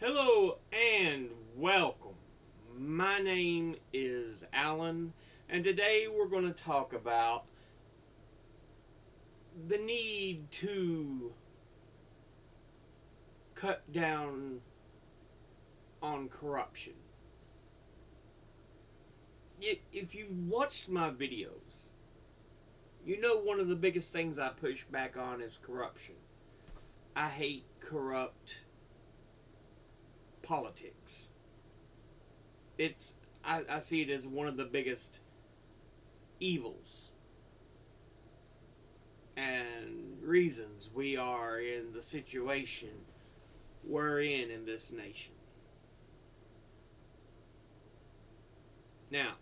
Hello and welcome. My name is Alan, and today we're going to talk about the need to cut down on corruption. If you watched my videos, you know one of the biggest things I push back on is corruption. I hate corrupt politics. I see it as one of the biggest evils and reasons we are in the situation we're in this nation. Now,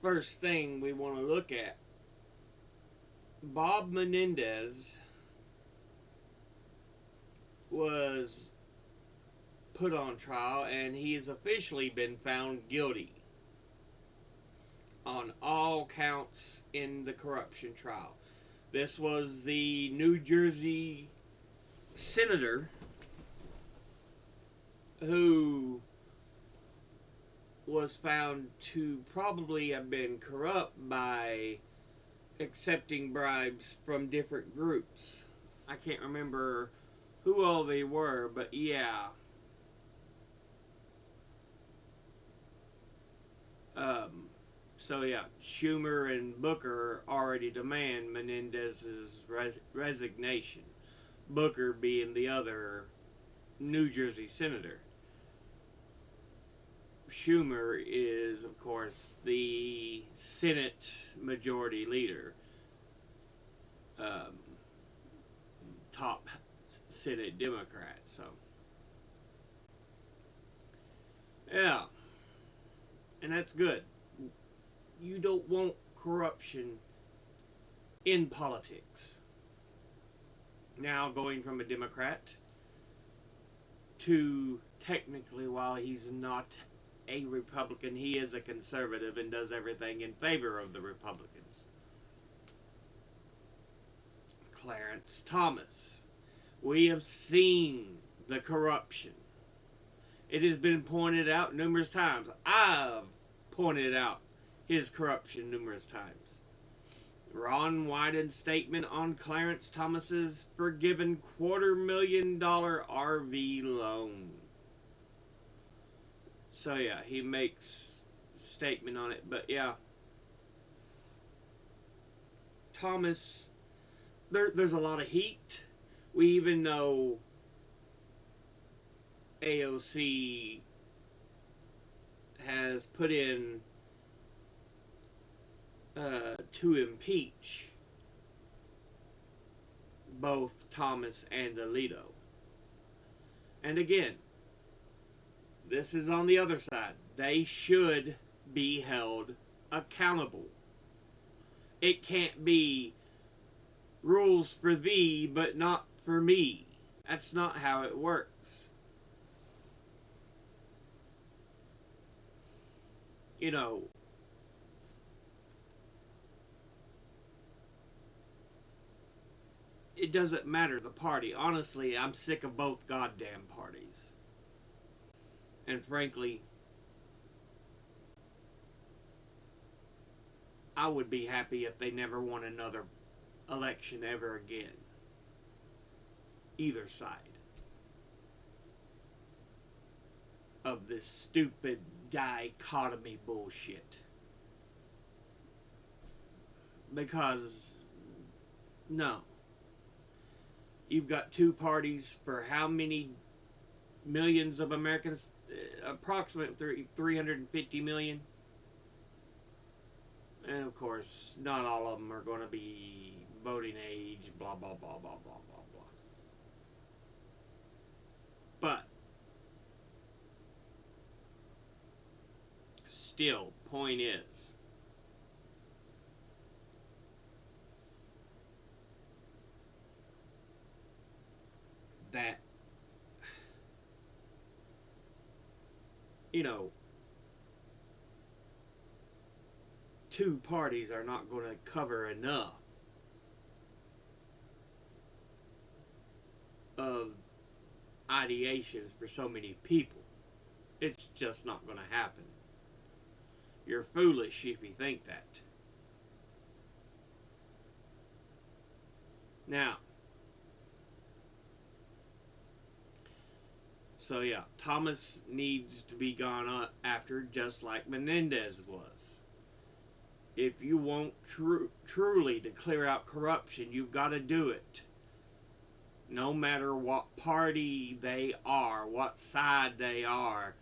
first thing we want to look at, Bob Menendez was put on trial and he has officially been found guilty on all counts in the corruption trial. This was the New Jersey senator who was found to probably have been corrupt by accepting bribes from different groups. I can't remember who all they were, but yeah. So yeah, Schumer and Booker already demand Menendez's resignation. Booker being the other New Jersey senator. Schumer is, of course, the Senate Majority Leader, um, top Senate Democrat. So, yeah, and that's good. You don't want corruption in politics. Now, going from a Democrat to technically, while he's not a Republican, he is a conservative and does everything in favor of the Republicans. Clarence Thomas. We have seen the corruption. It has been pointed out numerous times. I've pointed out his corruption numerous times. Ron Wyden's statement on Clarence Thomas's forgiven $250,000 RV loan. So yeah, he makes a statement on it. But yeah, Thomas, there's a lot of heat. We even know AOC has put in to impeach both Thomas and Alito. And again, this is on the other side. They should be held accountable. It can't be rules for thee, but not for me. That's not how it works. You know, it doesn't matter the party. Honestly, I'm sick of both goddamn parties. And frankly, I would be happy if they never won another election ever again. Either side of this stupid dichotomy bullshit. Because, no. You've got two parties for how many millions of Americans? Approximately 350 million. And of course, not all of them are going to be voting age, blah, blah, blah, blah, blah, blah, blah. But, still, point is, that, you know, two parties are not going to cover enough ideations for so many people. It's just not going to happen. You're foolish if you think that. Now, so yeah, Thomas needs to be gone after just like Menendez was. If you want truly to clear out corruption, you've got to do it. No matter what party they are, what side they are.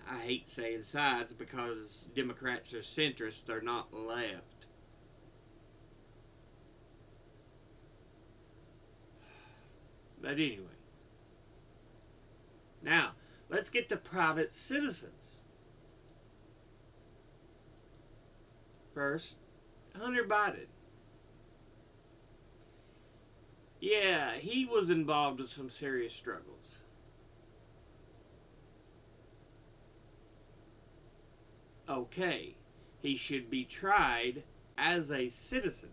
I hate saying sides because Democrats are centrist, they're not left. But anyway. Now, let's get to private citizens. First, Hunter Biden. Yeah, he was involved in some serious struggles. Okay, he should be tried as a citizen.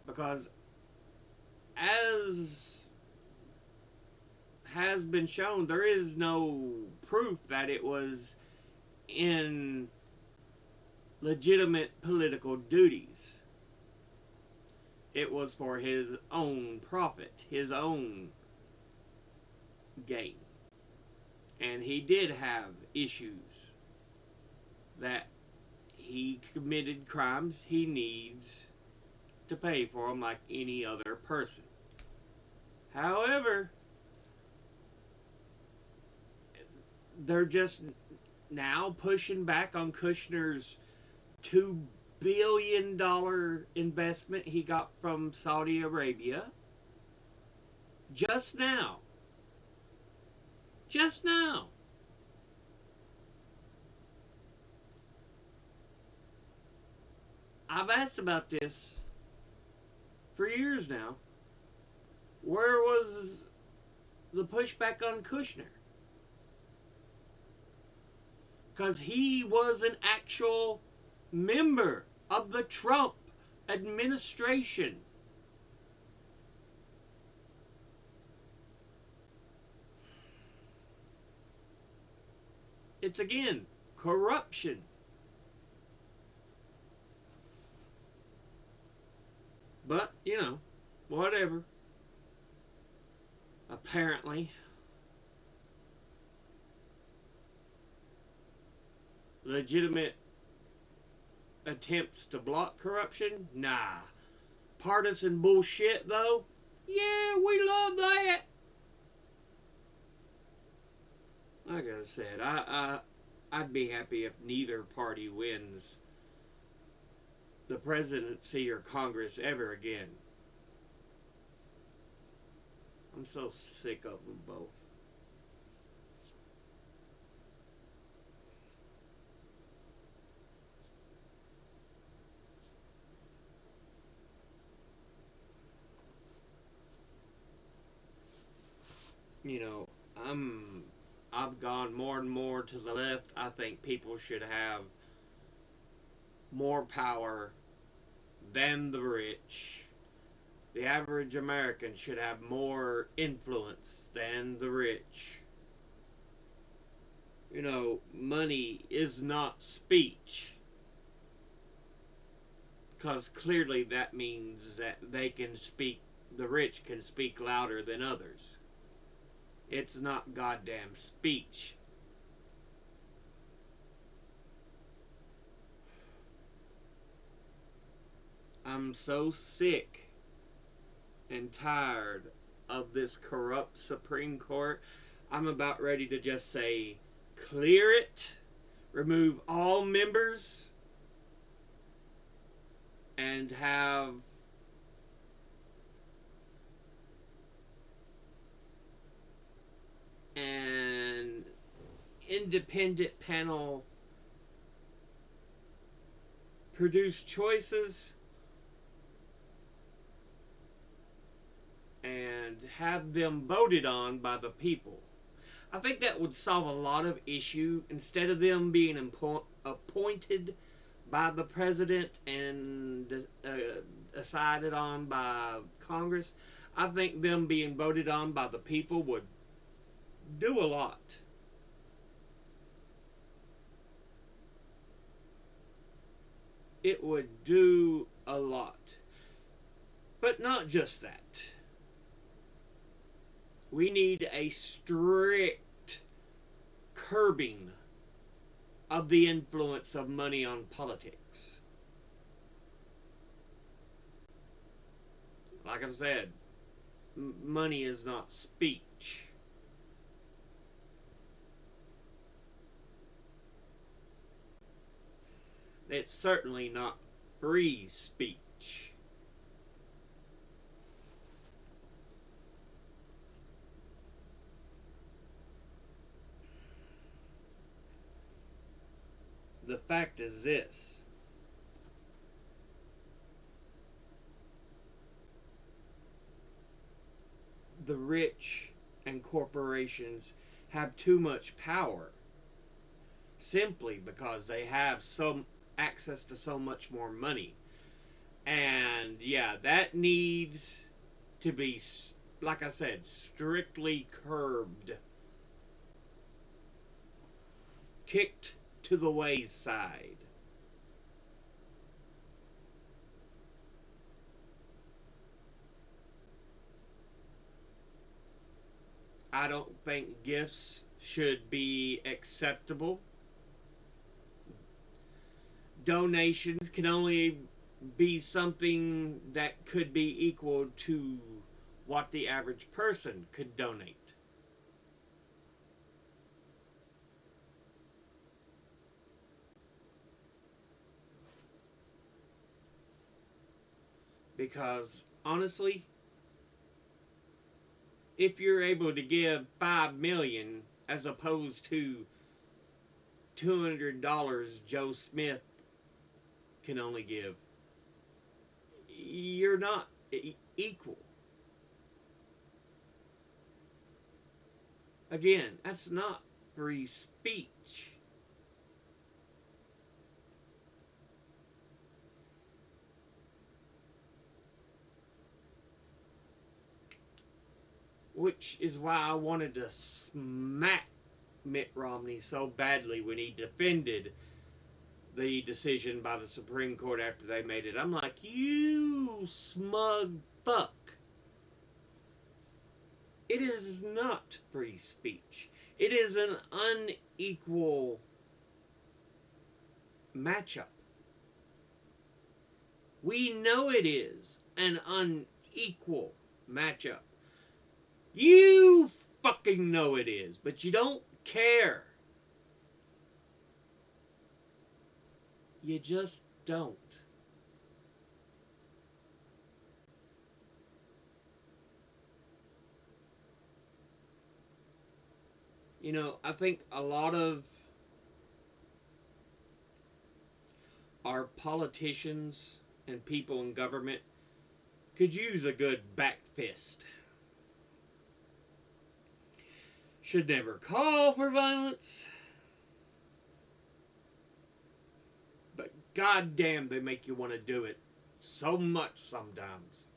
Because as has been shown, there is no proof that it was in legitimate political duties. It was for his own profit, his own gain. And he did have issues that he committed crimes. He needs to pay for them like any other person. However, they're just now pushing back on Kushner's $2 billion investment he got from Saudi Arabia. Just now. Just now. I've asked about this for years now. Where was the pushback on Kushner? Because he was an actual member of the Trump administration. It's again corruption. But, you know, whatever. Apparently, legitimate attempts to block corruption? Nah. Partisan bullshit, though? Yeah, we love that. Like I said, I'd be happy if neither party wins the presidency or Congress ever again. I'm so sick of them both. You know, I've gone more and more to the left. I think people should have more power than the rich. The average American should have more influence than the rich. You know, money is not speech. Because clearly that means that they can speak, the rich can speak louder than others. It's not goddamn speech. I'm so sick and tired of this corrupt Supreme Court. I'm about ready to just say, clear it, remove all members, and have an independent panel produce choices and have them voted on by the people. I think that would solve a lot of issue instead of them being appointed by the president and decided on by Congress, I think them being voted on by the people would do a lot. It would do a lot. But not just that. We need a strict curbing of the influence of money on politics. Like I've said, money is not speech. It's certainly not free speech. The fact is this: the rich and corporations have too much power simply because they have some access to so much more money. And yeah, that needs to be, like I said, strictly curbed, kicked to the wayside. I don't think gifts should be acceptable. Donations can only be something that could be equal to what the average person could donate. Because honestly, if you're able to give 5 million as opposed to $200 Joe Smith can only give, you're not equal. Again, that's not free speech. Which is why I wanted to smack Mitt Romney so badly when he defended the decision by the Supreme Court after they made it. I'm like, you smug fuck. It is not free speech. It is an unequal matchup. We know it is an unequal matchup. You fucking know it is, but you don't care. You just don't. You know, I think a lot of our politicians and people in government could use a good back fist. Should never call for violence, but goddamn, they make you want to do it so much sometimes.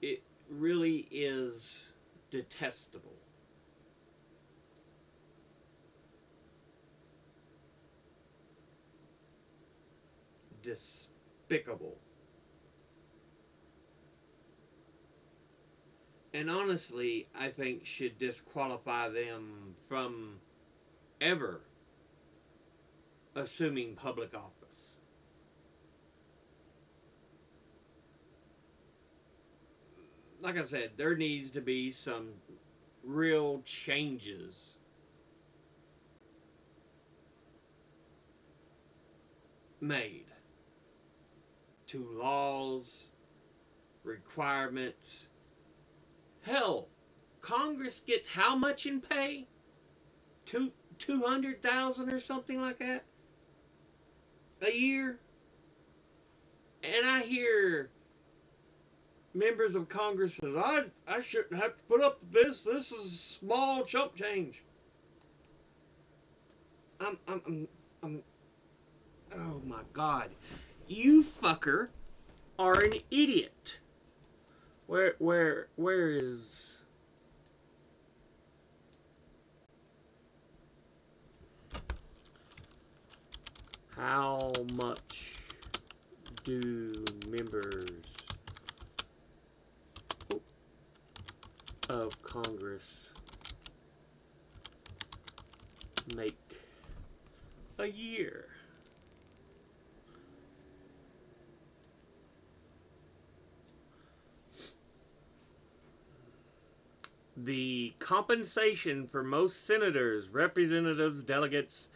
It really is detestable. Despicable. And honestly, I think should disqualify them from ever assuming public office. Like I said, there needs to be some real changes made to laws, requirements. Hell, Congress gets how much in pay? 200,000 or something like that a year. And I hear members of Congress says, I shouldn't have to put up with this. This is small chump change. I'm oh my God. You fucker are an idiot. Where is... How much do members of Congress make a year? The compensation for most senators, representatives, delegates,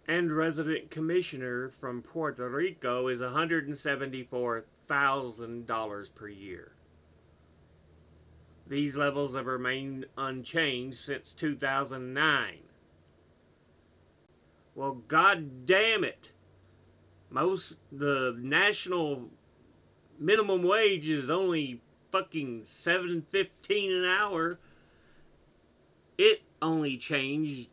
and resident commissioner from Puerto Rico is $174,000 per year. These levels have remained unchanged since 2009. Well, god damn it. The national minimum wage is only fucking $7.15 an hour. It only changed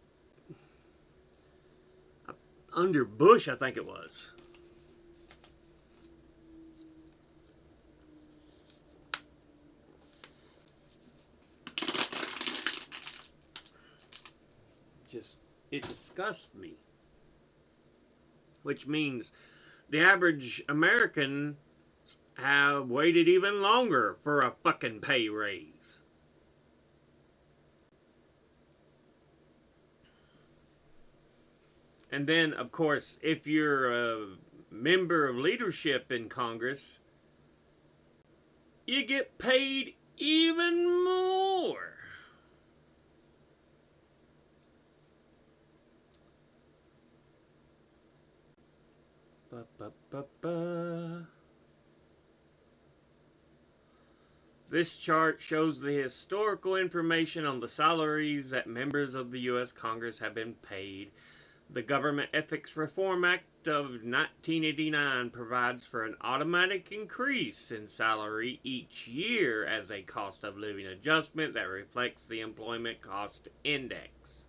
under Bush, I think it was. It disgusts me. Which means the average American have waited even longer for a fucking pay raise. And then, of course, if you're a member of leadership in Congress, you get paid even more. This chart shows the historical information on the salaries that members of the U.S. Congress have been paid. The Government Ethics Reform Act of 1989 provides for an automatic increase in salary each year as a cost of living adjustment that reflects the Employment Cost Index.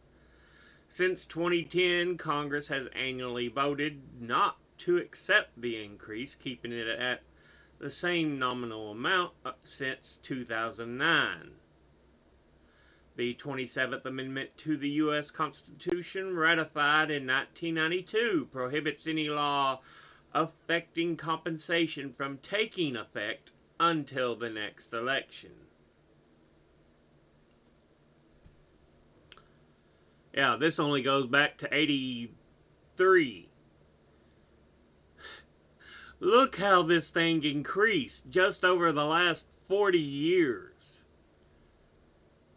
Since 2010, Congress has annually voted not to accept the increase, keeping it at the same nominal amount since 2009. The 27th Amendment to the U.S. Constitution, ratified in 1992, prohibits any law affecting compensation from taking effect until the next election. Yeah, this only goes back to 83. Look how this thing increased just over the last 40 years.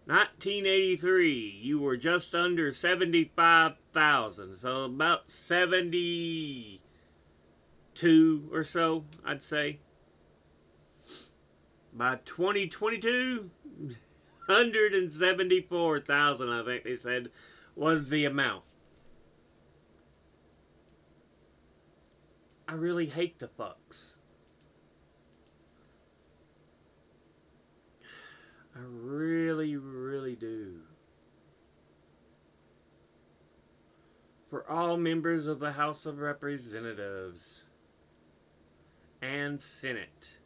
1983, you were just under 75,000, so about 72 or so, I'd say. By 2022, 174,000, I think they said, was the amount. I really hate the fucks. I really, really do. For all members of the House of Representatives and Senate.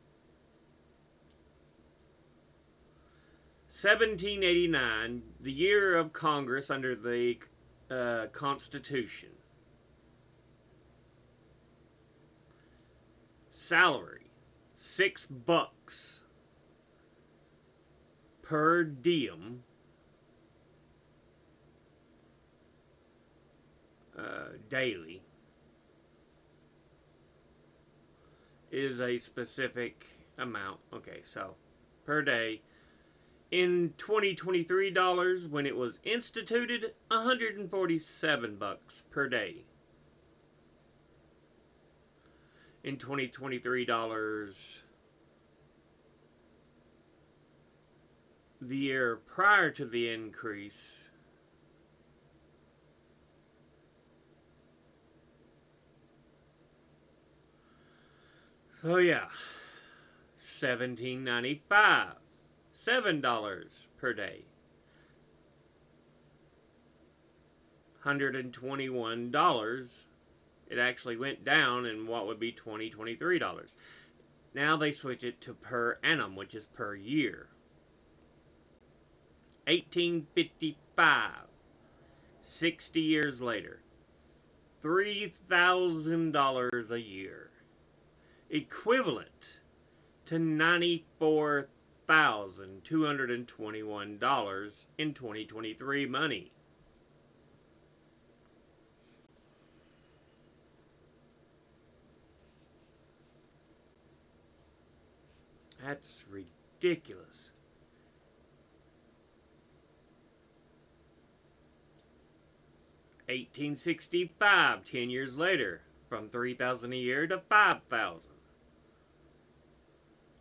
1789, the year of Congress under the Constitution. Salary, $6 per diem, daily, is a specific amount. Okay, so per day. In 2023 dollars, when it was instituted, $147 per day. In 2023 dollars, the year prior to the increase, so yeah, $17.95, $7 per day. $521. It actually went down in what would be $23. Now they switch it to per annum, which is per year. 1855, 60 years later, $3,000 a year, equivalent to $94,221 in 2023 money. That's ridiculous. $1865, 10 years later, from $3,000 a year to $5,000.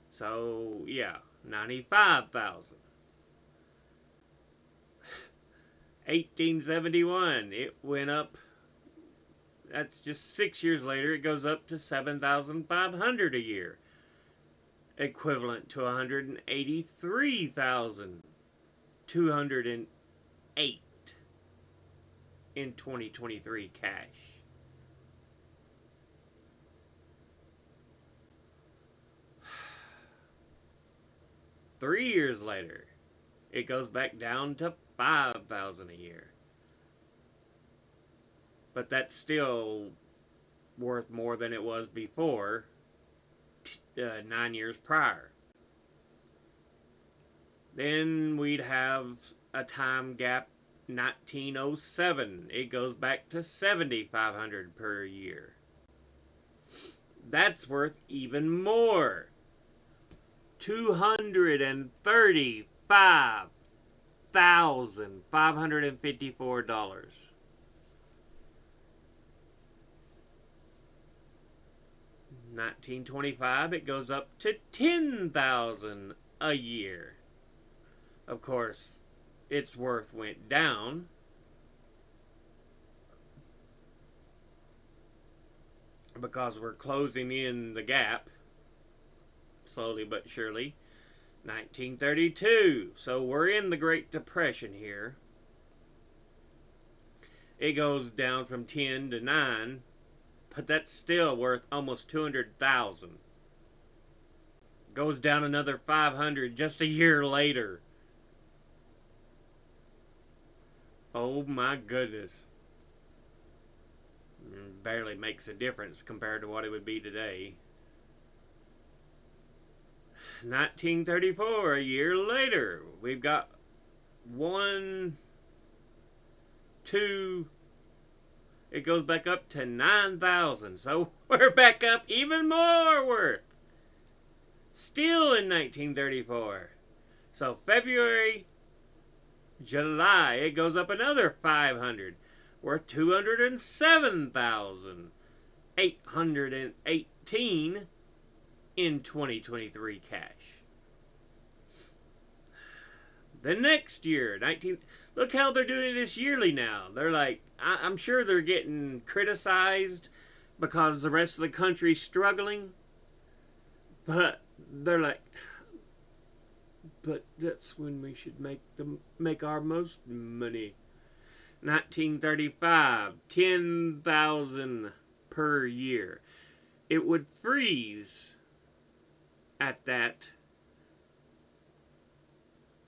So, yeah, $95,000. 1871, it went up. That's just 6 years later, it goes up to $7,500 a year, equivalent to $183,208 in 2023 cash. Three years later, it goes back down to $5,000 a year. But that's still worth more than it was before, 9 years prior. Then we'd have a time gap, 1907. It goes back to $7,500 per year. That's worth even more. $235,554. 1925, it goes up to $10,000 a year. Of course, its worth went down. Because we're closing in the gap, slowly but surely. 1932, so we're in the Great Depression here. It goes down from 10 to 9, but that's still worth almost $200,000. Goes down another 500 just a year later. Oh my goodness. Barely makes a difference compared to what it would be today. 1934, a year later, we've got 1, 2, it goes back up to 9,000. So we're back up even more worth. Still in 1934. So February, July, it goes up another 500. Worth $207,818 in 2023 cash. The next year, look how they're doing this yearly now. They're like, I'm sure they're getting criticized because the rest of the country's struggling. But they're like, but that's when we should make our most money. 1935, 10,000 per year. It would freeze at that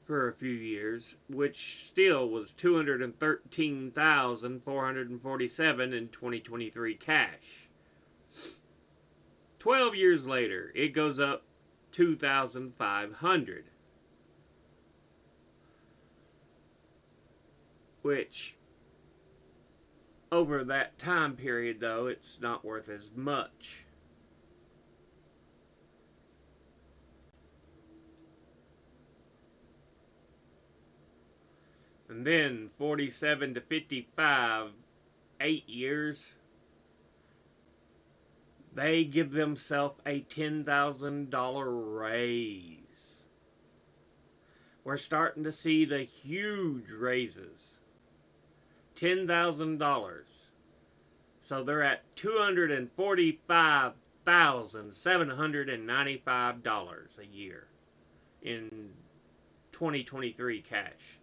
for a few years, which still was $213,447 in 2023 cash. 12 years later, it goes up 2,500, which over that time period, though, it's not worth as much. And then 47 to 55, 8 years, they give themselves a $10,000 raise. We're starting to see the huge raises. $10,000. So they're at $245,795 a year in 2023 cash.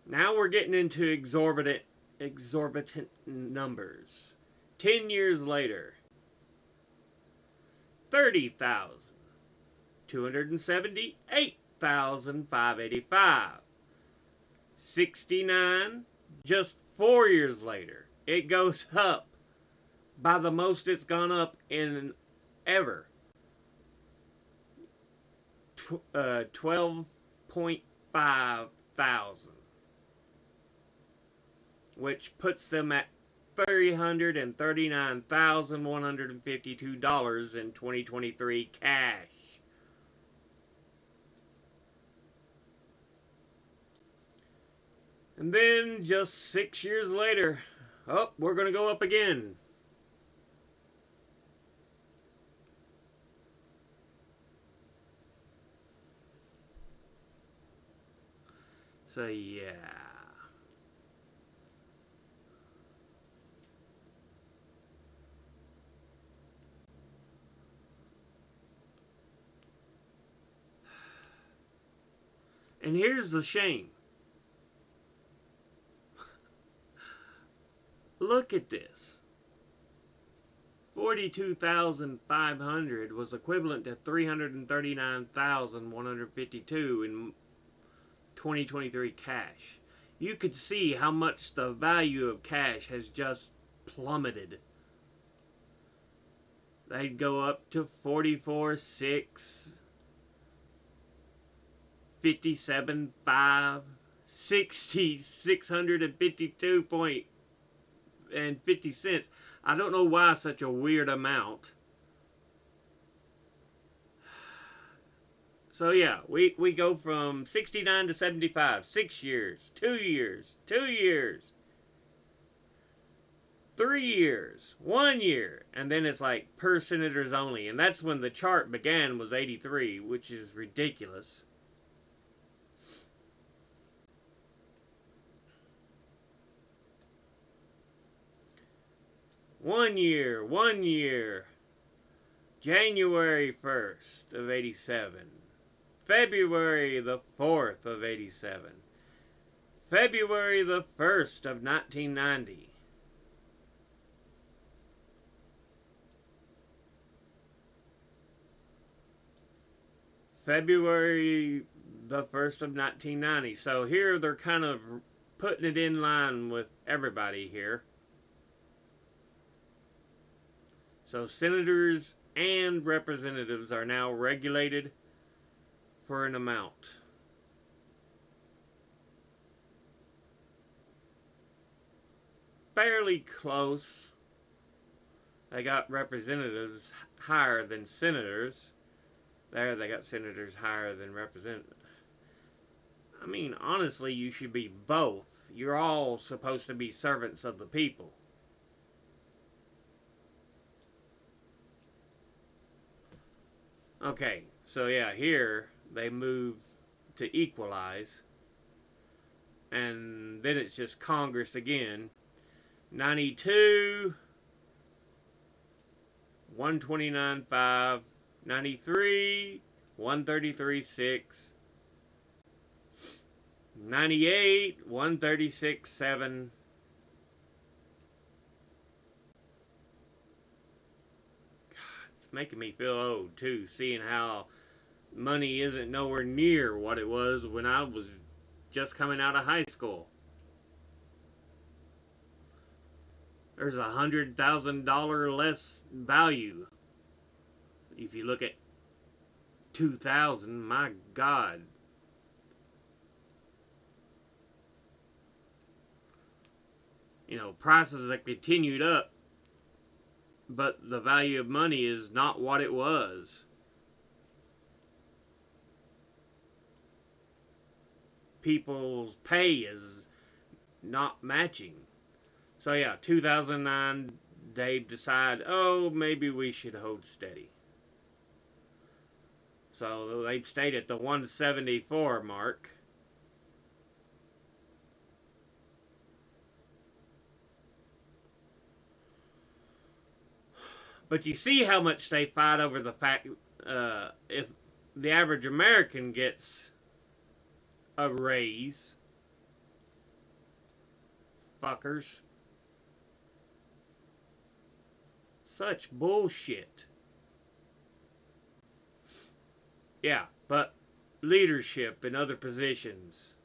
Now we're getting into exorbitant exorbitant numbers. 10 years later, 30,000, 278,585. 69, just 4 years later, it goes up by the most it's gone up in ever. 12.5 thousand, which puts them at $339,152 in 2023 cash. And then just 6 years later, oh, we're going to go up again. So yeah. And here's the shame. Look at this. 42,500 was equivalent to 339,152 in 2023 cash. You could see how much the value of cash has just plummeted. They'd go up to 44.6, 57.5, 60, 652.50 cents. I don't know why such a weird amount. So yeah, we go from 69 to 75, 6 years, 2 years, 2 years, 3 years, 1 year, and then it's like per senators only. And that's when the chart began, was 83, which is ridiculous. One year, January 1st of 87, February the 4th of 87, February the 1st of 1990, February the 1st of 1990. So here they're kind of putting it in line with everybody here. So senators and representatives are now regulated for an amount. Fairly close. They got representatives higher than senators. There they got senators higher than representatives. I mean, honestly, you should be both. You're all supposed to be servants of the people. Okay, so yeah, here they move to equalize. And then it's just Congress again. 92, 129.5, 93, 133.6, 98, 136.7. It's making me feel old too, seeing how money isn't nowhere near what it was when I was just coming out of high school. There's $100,000 less value. If you look at 2000, my God. You know, prices have continued up, but the value of money is not what it was. People's pay is not matching. So yeah, 2009, they decide, oh, maybe we should hold steady. So they've stayed at the 174 mark. But you see how much they fight over the fact if the average American gets a raise, motherfuckers. Such bullshit. Yeah, but leadership in other positions.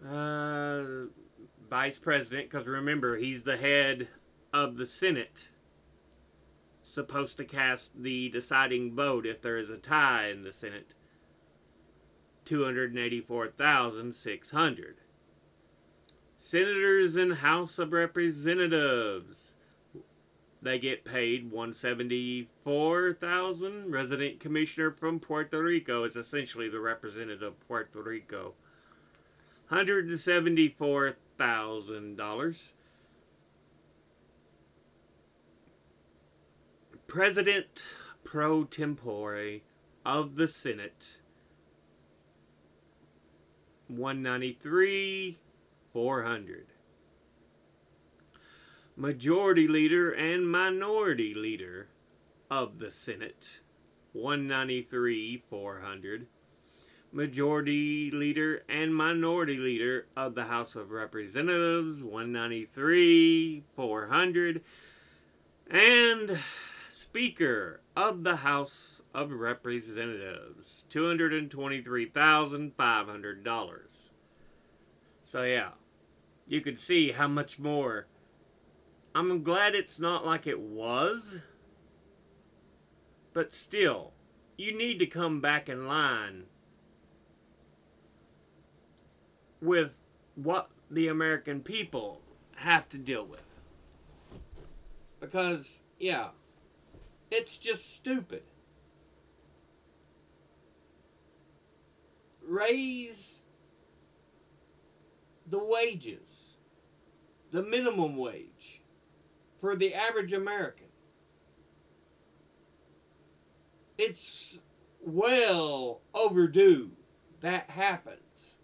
Vice President, because remember, he's the head of the Senate. Supposed to cast the deciding vote if there is a tie in the Senate. 284,600. Senators and House of Representatives, they get paid 174,000. Resident Commissioner from Puerto Rico is essentially the representative of Puerto Rico. $174,000. President pro tempore of the Senate, 193,400. Majority Leader and Minority Leader of the Senate, 193,400. Majority Leader and Minority Leader of the House of Representatives, 193,400. And Speaker of the House of Representatives, $223,500. So yeah, you could see how much more. I'm glad it's not like it was, but still, you need to come back in line with what the American people have to deal with. Because, yeah, it's just stupid. Raise the wages, the minimum wage, for the average American. It's well overdue that happens.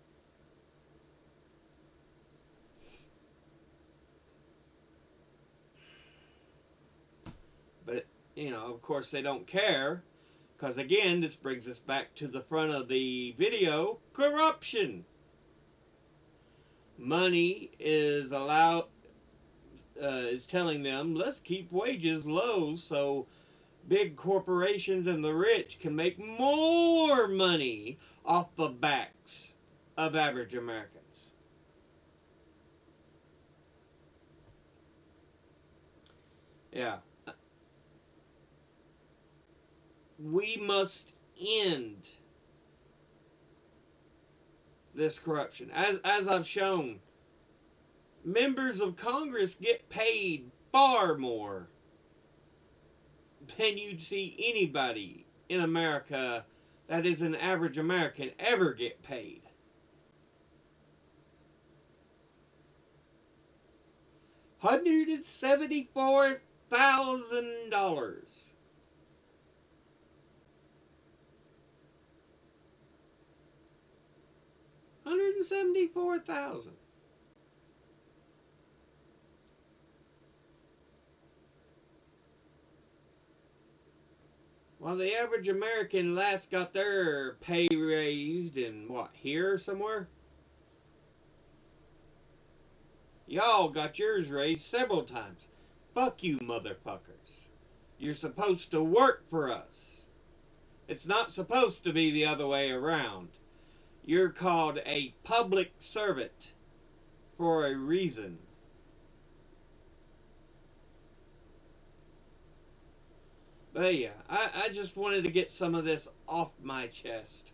But, you know, of course they don't care. Because, again, this brings us back to the front of the video. Corruption. Money is telling them, let's keep wages low so big corporations and the rich can make more money off the backs of average Americans. Yeah. We must end this corruption. As I've shown, members of Congress get paid far more than you'd see anybody in America that is an average American ever get paid. $174,000. $174,000. While the average American last got their pay raised in, what, here somewhere? Y'all got yours raised several times. Fuck you, motherfuckers. You're supposed to work for us. It's not supposed to be the other way around. You're called a public servant for a reason. But yeah, I just wanted to get some of this off my chest.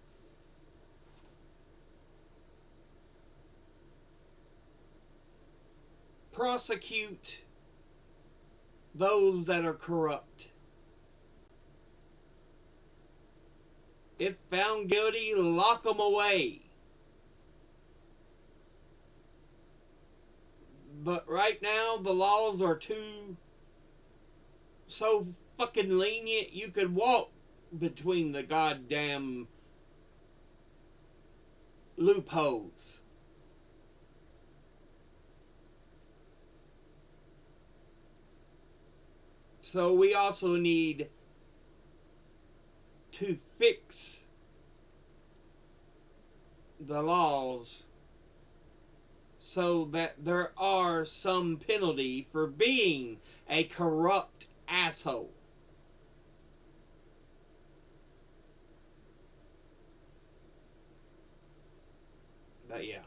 Prosecute those that are corrupt. If found guilty, lock them away. But right now, the laws are so fucking lenient, you could walk between the goddamn loopholes. So we also need to fix the laws so that there are some penalty for being a corrupt asshole. But yeah.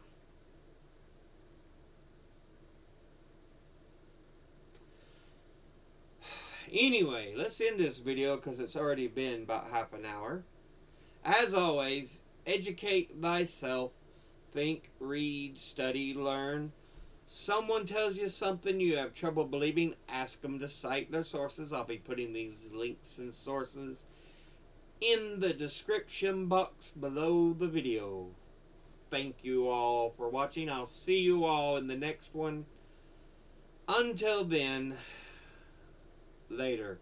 Anyway, let's end this video because it's already been about half an hour. As always, educate thyself. Think, read, study, learn. Someone tells you something you have trouble believing, ask them to cite their sources. I'll be putting these links and sources in the description box below the video. Thank you all for watching. I'll see you all in the next one. Until then, later.